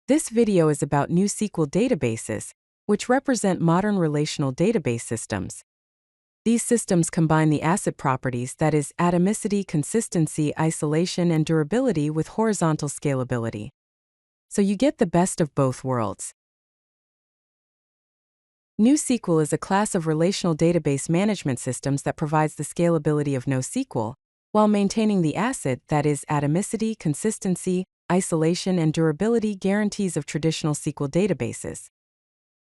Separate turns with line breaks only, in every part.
This video is about NewSQL databases, which represent modern relational database systems. These systems combine the ACID properties, that is, atomicity, consistency, isolation, and durability, with horizontal scalability. So you get the best of both worlds. NewSQL is a class of relational database management systems that provides the scalability of NoSQL, while maintaining the ACID, that is, atomicity, consistency, isolation, and durability guarantees of traditional SQL databases.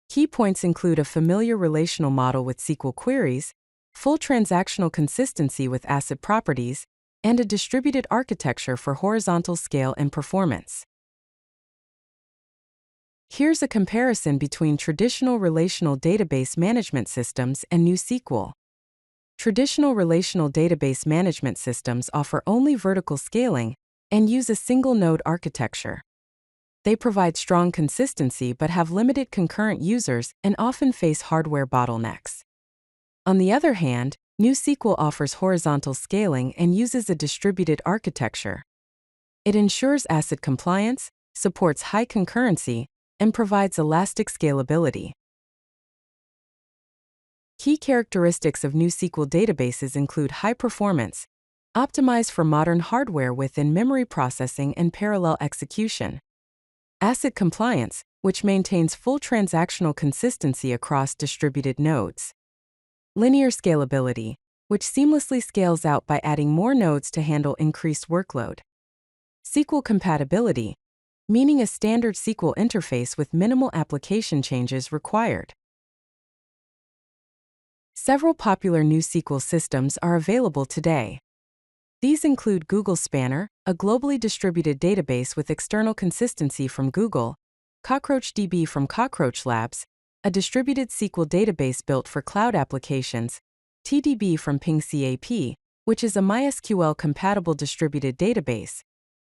Key points include a familiar relational model with SQL queries, full transactional consistency with ACID properties, and a distributed architecture for horizontal scale and performance. Here's a comparison between traditional relational database management systems and NewSQL. Traditional relational database management systems offer only vertical scaling and use a single-node architecture. They provide strong consistency but have limited concurrent users and often face hardware bottlenecks. On the other hand, NewSQL offers horizontal scaling and uses a distributed architecture. It ensures ACID compliance, supports high concurrency, and provides elastic scalability. Key characteristics of NewSQL databases include high performance, optimized for modern hardware with in-memory processing and parallel execution. ACID compliance, which maintains full transactional consistency across distributed nodes. Linear scalability, which seamlessly scales out by adding more nodes to handle increased workload. SQL compatibility, meaning a standard SQL interface with minimal application changes required. Several popular NewSQL systems are available today. These include Google Spanner, a globally distributed database with external consistency from Google, CockroachDB from Cockroach Labs, a distributed SQL database built for cloud applications, TDB from PingCAP, which is a MySQL-compatible distributed database,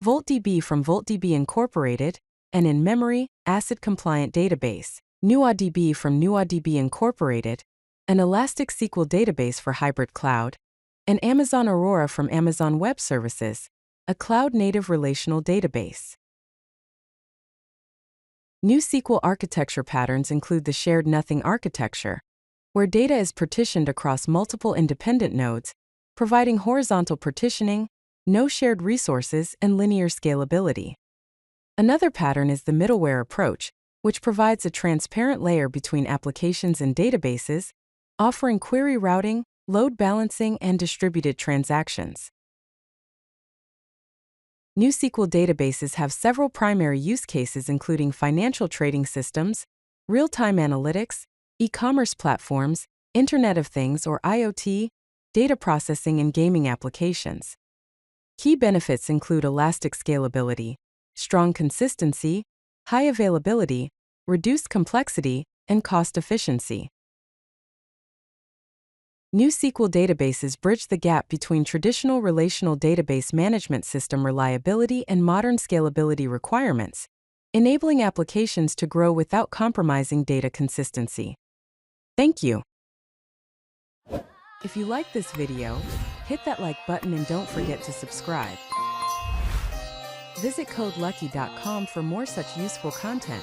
VoltDB from VoltDB Incorporated, an in-memory, ACID-compliant database, NewRDB from NewRDB Incorporated, an elastic SQL database for hybrid cloud, and Amazon Aurora from Amazon Web Services, a cloud-native relational database. NewSQL architecture patterns include the shared nothing architecture, where data is partitioned across multiple independent nodes, providing horizontal partitioning, no shared resources, and linear scalability. Another pattern is the middleware approach, which provides a transparent layer between applications and databases, offering query routing, load balancing, and distributed transactions. NewSQL databases have several primary use cases, including financial trading systems, real-time analytics, e-commerce platforms, Internet of Things or IoT, data processing, and gaming applications. Key benefits include elastic scalability, strong consistency, high availability, reduced complexity, and cost efficiency. NewSQL databases bridge the gap between traditional relational database management system reliability and modern scalability requirements, enabling applications to grow without compromising data consistency. Thank you. If you like this video, hit that like button and don't forget to subscribe. Visit codelucky.com for more such useful content.